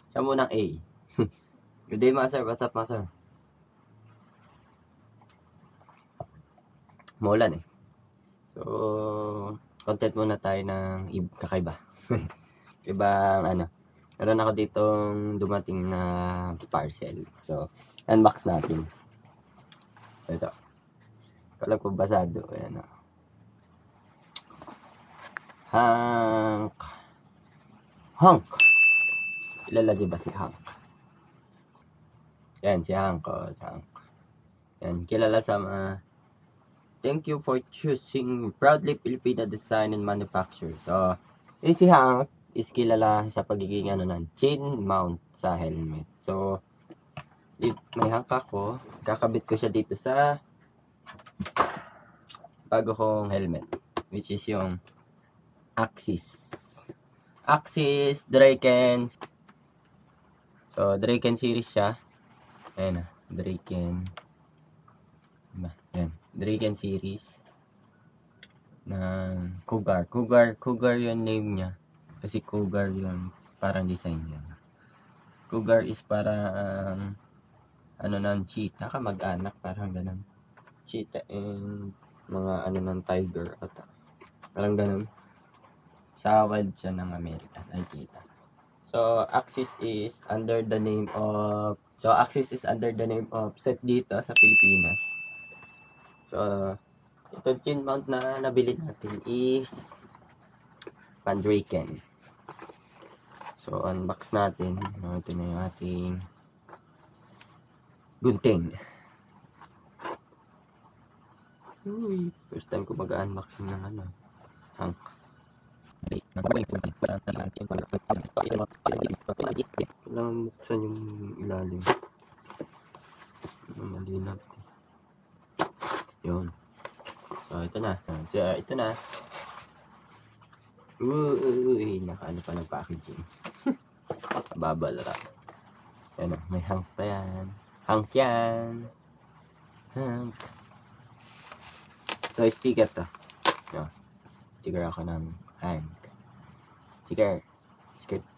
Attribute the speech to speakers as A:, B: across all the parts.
A: Siya munang A. Good day, Master. What's up, Master? Maulan eh. So, content muna tayo ng kakaiba. Ibang ano. Meron ako ditong dumating na parcel. So, unbox natin. Ito. Kalang ko basado. Ayan o. Hank. Kilala di ba si Hank? Yan, si Hank. Si Hank. Yan, kilala sa mga thank you for choosing proudly Filipino design and manufacture. So, si Hank is kilala sa pagiging ng chain mount sa helmet. So, may Hank ako. Kakabit ko siya dito sa bago kong helmet. Which is yung Axis Draken. So, Draken series siya. Ayan na, Draken. Yan, Draken series ng Cougar yung name niya kasi Cougar yung parang design niya. Cougar is parang ng cheetah, kamag-anak, parang ganun. Cheetah and mga ng tiger at parang ganun. Sa wild siya ng Amerika, nakikita. So, Axis is under the name of set dito sa Pilipinas. So, itong chin mount na nabili natin is Pandraken. So, unbox natin. Ito na yung ating gunting. Uy, first time ko mag-unboxing ng Hank. Kailangan buksan yung ilalim. Malinap. Yun. So, ito na. Uy, nakaano pa ng packaging. Babal ra. Ayan o, may Hank pa yan. Hank yan. Hank. So, sticker to. Yan. Sticker ako ng Hank. Sticker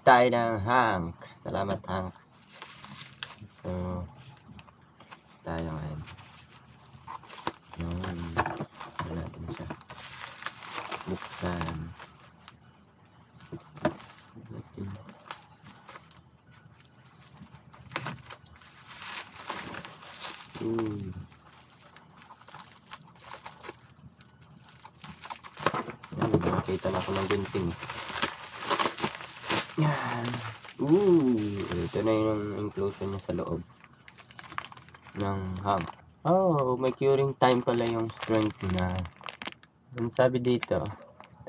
A: tayo ng Hank. Salamat, Hank. So, tayo ngayon. Yun. Ano natin siya. Buksan. Yan, nakita na ako ng gunting. Yan. Ito na yung inclusion niya sa loob ng Hank. Oh, may curing time pala yung strength na. Ang sabi dito,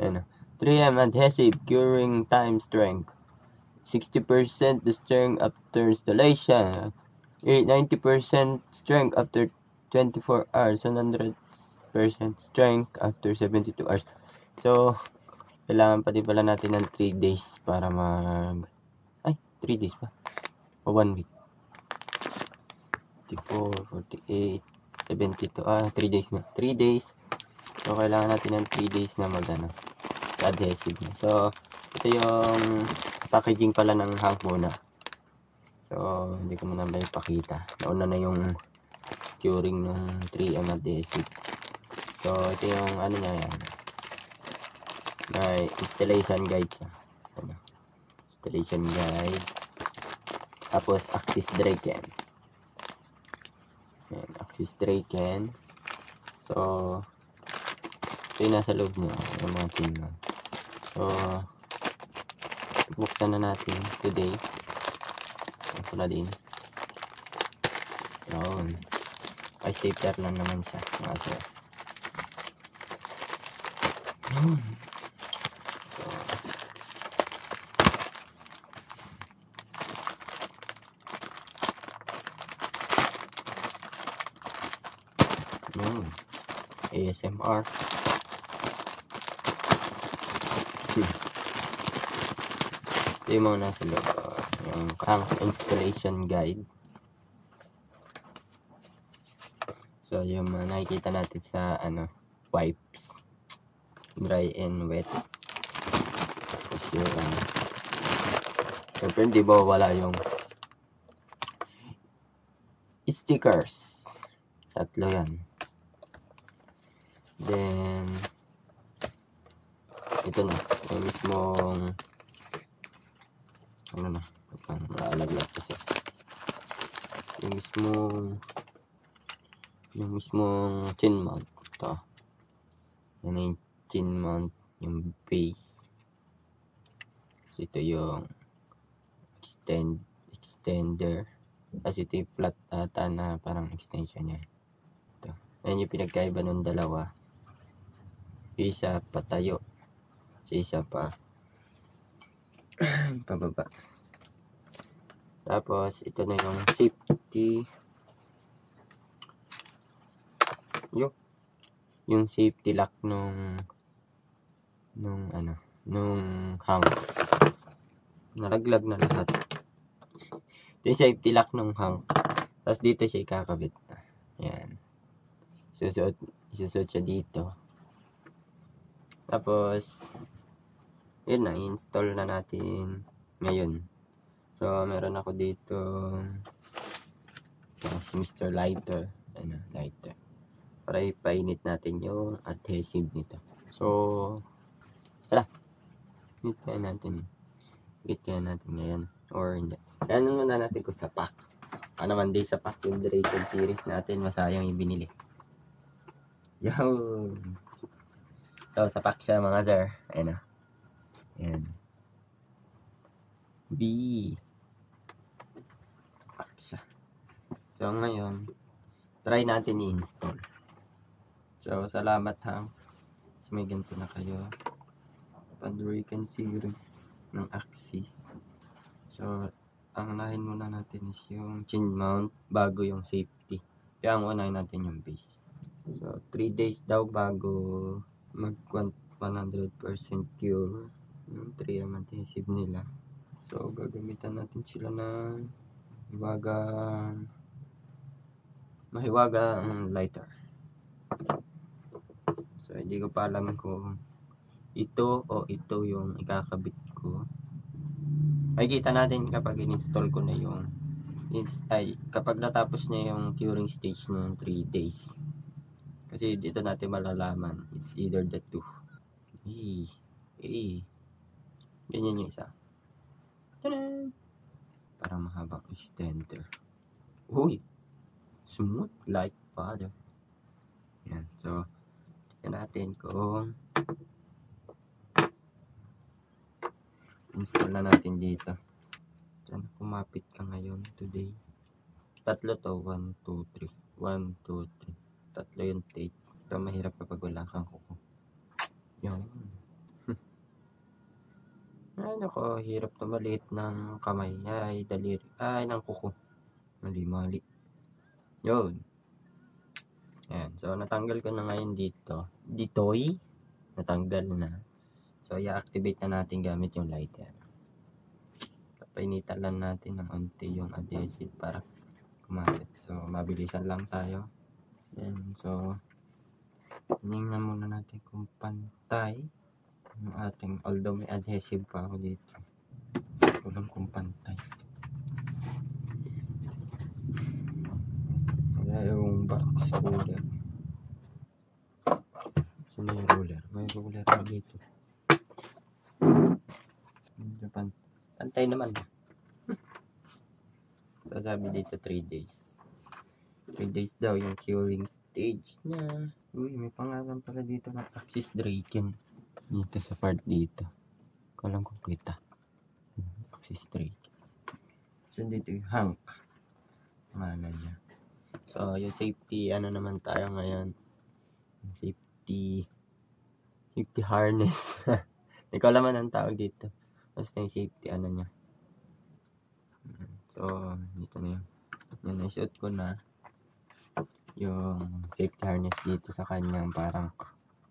A: 3M adhesive curing time strength. 60% the strength after installation. 90% strength after 24 hours. 100% strength after 72 hours. So, kailangan pa din pala natin ng 3 days para 3 days pa. O 1 week. 54, 48, 72, 3 days na. 3 days. So, kailangan natin ng 3 days na adhesive na. So, ito yung packaging pala ng Hank muna. So, hindi ko muna may pakita. Nauna na yung curing ng 3M adhesive. So, ito yung niya yan. May installation guide siya. Installation guide. Tapos, Axis Draken. Axis Draken. So, ito yung nasa loob niya. Yung mga tin. So, buksan na natin today. Ito na din. Yun. Ay, stapler lang naman siya. Mga sir. Yun. So, yun. ASMR. Ito yung mga nasa loob. Yung installation guide. So, yung nakikita natin sa wipes. Dry and wet. Tapos yung Siyempre, hindi mawala yung stickers. 3 yan. Then, ito na. Yung mismong, ano na, naalaglag kasi. Yung mismong chin mount. Ito. Yan yung chin mount, yung base. So, ito yung extender. Kasi ito yung flat ata na parang extension niya. Ito. Ayan yung pinagkaiba ng dalawa. Isa patayo. Isa pa pababa. Tapos ito na yung safety. Yung safety lock nung hang. Nalaglag na lahat. Ito yung safety lock nung hang. Tapos dito siya ikakabit. Ayan. Isusuot siya dito. Tapos yun na, install na natin ngayon. So, meron ako dito si Mr. Lighter. Ano, lighter. Para ipainit natin yung adhesive nito. So, tara. Hit kaya natin ngayon. Or hindi. Kaya muna natin kung sa pack. Ano man din sa pack yung Dragon series natin. Masayang yung binili. Yun. So, sa pack siya mga sir. Ayan o. Ayan. B. Pack siya. So, ngayon, try natin i-install. So, salamat ha. So, may ganito na kayo. Dragon series ng Axis. So, ang unahin muna natin is yung chin mount bago yung safety. Kaya ang unahin natin yung base. So, 3 days daw bago mag 100% cure yung 3M adhesive nila. So, gagamitan natin sila ng mahiwagang lighter. So, hindi ko pa alam kung ito o ito yung ikakabit ko. Makikita natin kapag in-install ko na yung kapag natapos niya yung curing stage ng 3 days. Kasi dito natin malalaman. It's either the two. Ganyan yung isa. Ta-da! Parang mahabang extender. Uy! Smooth like butter. Yan. So, tignan natin kung install na natin dito. Sana kumapit ka ngayon today. 3 to. 1, 2, 3. 1, 2, 3. 3 yung tape. Pero mahirap kapag wala kang kuko. Yan. Ay nako, hirap na maliit ng kamay. Ay, daliri. Ay, ng kuko. Mali. Yun. Ayan. So, natanggal ko na ngayon dito. Ditoy. Natanggal na. So, i-activate na natin gamit yung lighter. Painitan lang natin ng onti yung adhesive para kumapit. So, mabilisan lang tayo. Ayan. So, tingnan muna natin kung pantay yung ating, although may adhesive pa ako dito. Walang kung pantay. Kaya yung box ruler. So, may ruler. May ruler pa dito. Pantay naman. So, sabi dito 3 days. 3 days daw yung curing stage na. Uy, may pangalan pala dito ng Axis Dragon. Dito sa part dito. Kalang kung kita. Axis Dragon. So, dito yung Hank. Pangalan niya. So, yung safety, ano naman tayo ngayon? Safety harness. Hindi ko alam ang tawag dito. Basta yung safety, ano niya. So, dito na yun. Yan, na-shoot ko na yung safety harness dito sa kanyang parang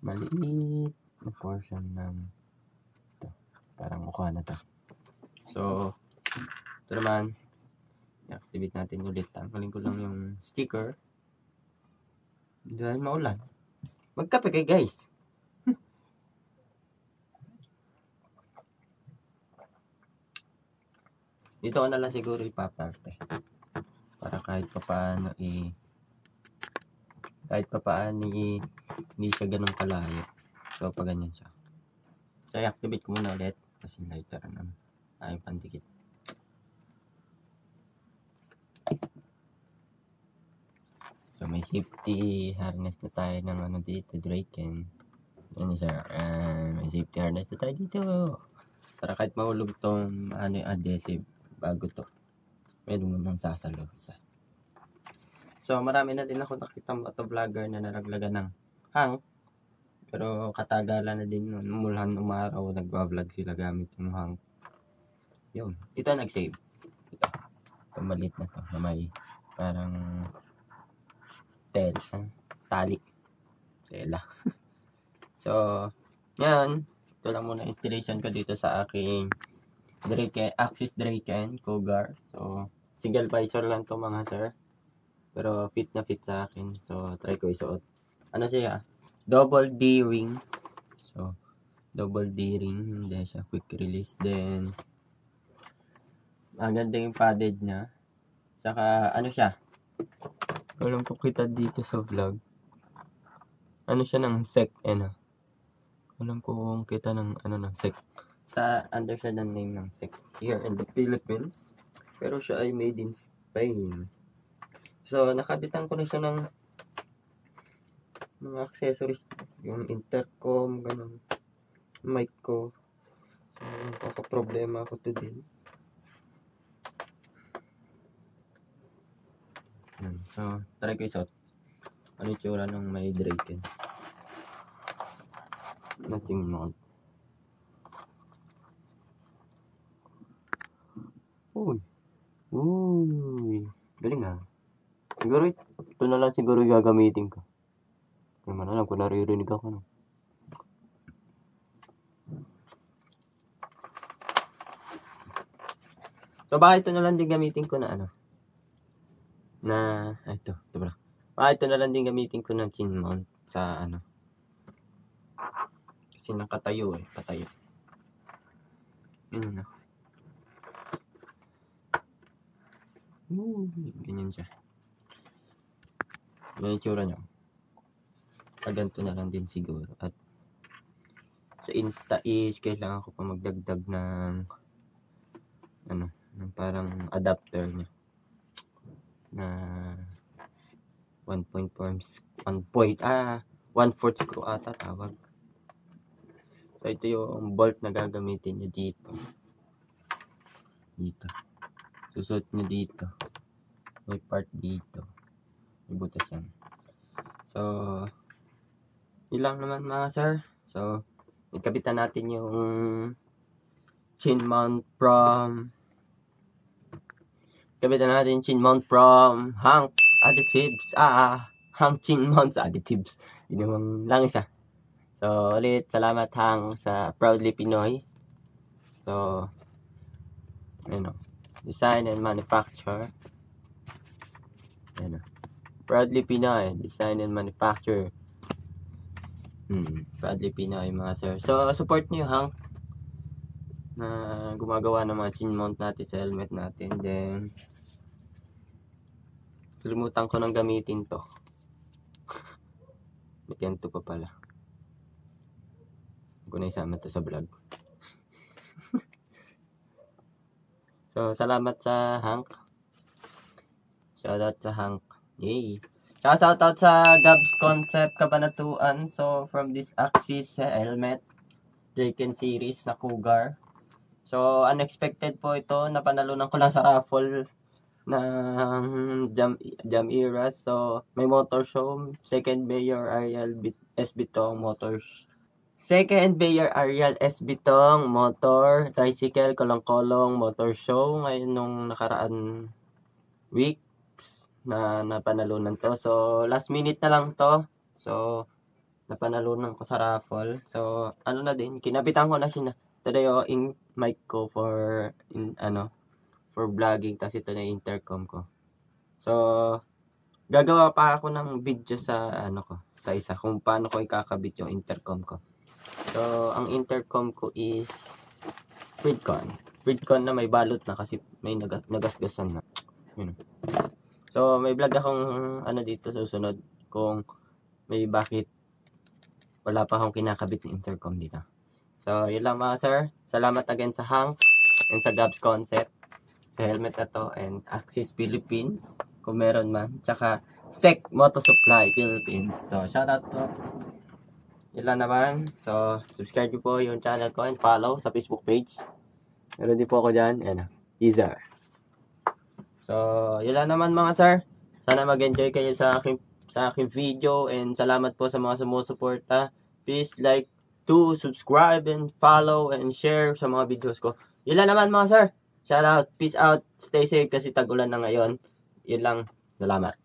A: maliit na portion ng ito. Parang mukha na to. So, ito naman, i-activate natin ulit. Tanggalin ko lang yung sticker. Dahil maulan. Magkape kayo guys. Dito ko na lang siguro ipaparte. Para kahit papaano hindi siya ganun kalayo. So, pag ganyan siya. So, i-activate ko muna ulit. Kasi lighter naman. Ayaw pandikit. So, may safety harness na tayo ng ano dito, Draken. Yan siya. May safety harness na tayo dito. Para kahit mahulog tong adhesive bago to. Meron mo nang sasalo. So, marami na din ako nakitang motovlogger na naraglagan ng hang. Pero katagalan na din nun. Mulan umaraw, nagbablog sila gamit yung hang. Yun. Ito nag-save. Ito maliit na to. Na may parang tali. Tela. So, yan. Ito lang muna installation ko dito sa aking Axis Draken Cougar. So, single visor lang to mga sir. Pero fit na fit sa akin. So, try ko isuot. Ano siya? Double D ring. So, double D ring. Hindi siya quick release. Then, maganda yung padded niya. Saka, ano siya? Alam ko kita dito sa vlog. Ano siya ng SEC, Alam ko kung kita ng ng SEC. Under siya ng name ng SEC. Here in the Philippines. Pero siya ay made in Spain. So, nakabitan ko na siya ng mga accessories. Yung intercom, ganun. Mic ko. So, kaka-problema ako today. So, try ko isuot. Ano yung tsura ng may Draken? Nothing mount. Uy. Galing na. Siguro ito na lang siguro gagamitin ko. Hindi man alam kung naririnig ako, no? So, bakit ito na lang din gamitin ko na ito bro. Bakit ito na lang din gamitin ko ng chin mount sa kasi nakatayo patayo. Yun na. Ganyan siya. May itsura niya. Ganito na lang din siguro. At sa Insta is kailangan ko pa magdagdag ng ng parang adapter niya na 1/4 screw ata tawag. So ito yung bolt na gagamitin niya dito. Susot niya dito. May part dito. May butas yan. So ilang naman mga sir. So ikabitan natin yung chin mount from Hank Additives. Hank Chin Mounts Additives. Yun lang isa. So, ulit, salamat Hank sa Proudly Pinoy. So, design and manufacture. Proudly Pinoy, design and manufacture. Proudly Pinoy mga sir. So, support niyo Hank na gumagawa ng mga chin mount natin sa helmet natin. Then, kalimutan ko nang gamitin to. Yan to pa pala. Huwag ko na isama to sa vlog. So, salamat sa Hank. Shoutout sa Hank. Yay! Shoutout sa Gabs Concept Cabanatuan. So, from this Axis helmet, Draken series na Cougar. So, unexpected po ito. Napanalunan ko lang sa raffle ng Jam Eras. So, may motor show. Second Mayor Ariel S. Bitong Motors. Second Mayor Ariel S. Bitong Motor Tricycle Kolong-Kolong Motor Show. Ngayon nung nakaraan weeks na napanalunan to. So, last minute na lang to. So, napanalunan ko sa raffle. So, na din. Kinabitan ko na siya na. Today yung mic ko for vlogging, kasi ito na yung intercom ko. So, gagawa pa ako ng video sa sa isa kung paano ko ikakabit yung intercom ko. So, ang intercom ko is Fredcon Freedcon na may balot na kasi may nagasgasan na. Yun. So, may vlog akong ano dito susunod kung may bakit wala pa akong kinakabit na intercom dito. So, yun lang mga sir. Salamat again sa Hank and sa Gabs Concept. Sa helmet na to and Axis Philippines kung meron man. Tsaka Sec Moto Supply Philippines. So, shoutout to. Yun lang naman. So, subscribe nyo po yung channel ko and follow sa Facebook page. Meron din po ako dyan. Ayan na. Easer. So, yun lang naman mga sir. Sana mag-enjoy kayo sa aking video and salamat po sa mga sumusuporta. Please like to subscribe and follow and share sa mga videos ko. Yun lang naman mga sir. Shout out. Peace out. Stay safe kasi tag-ulan na ngayon. Yun lang. Salamat.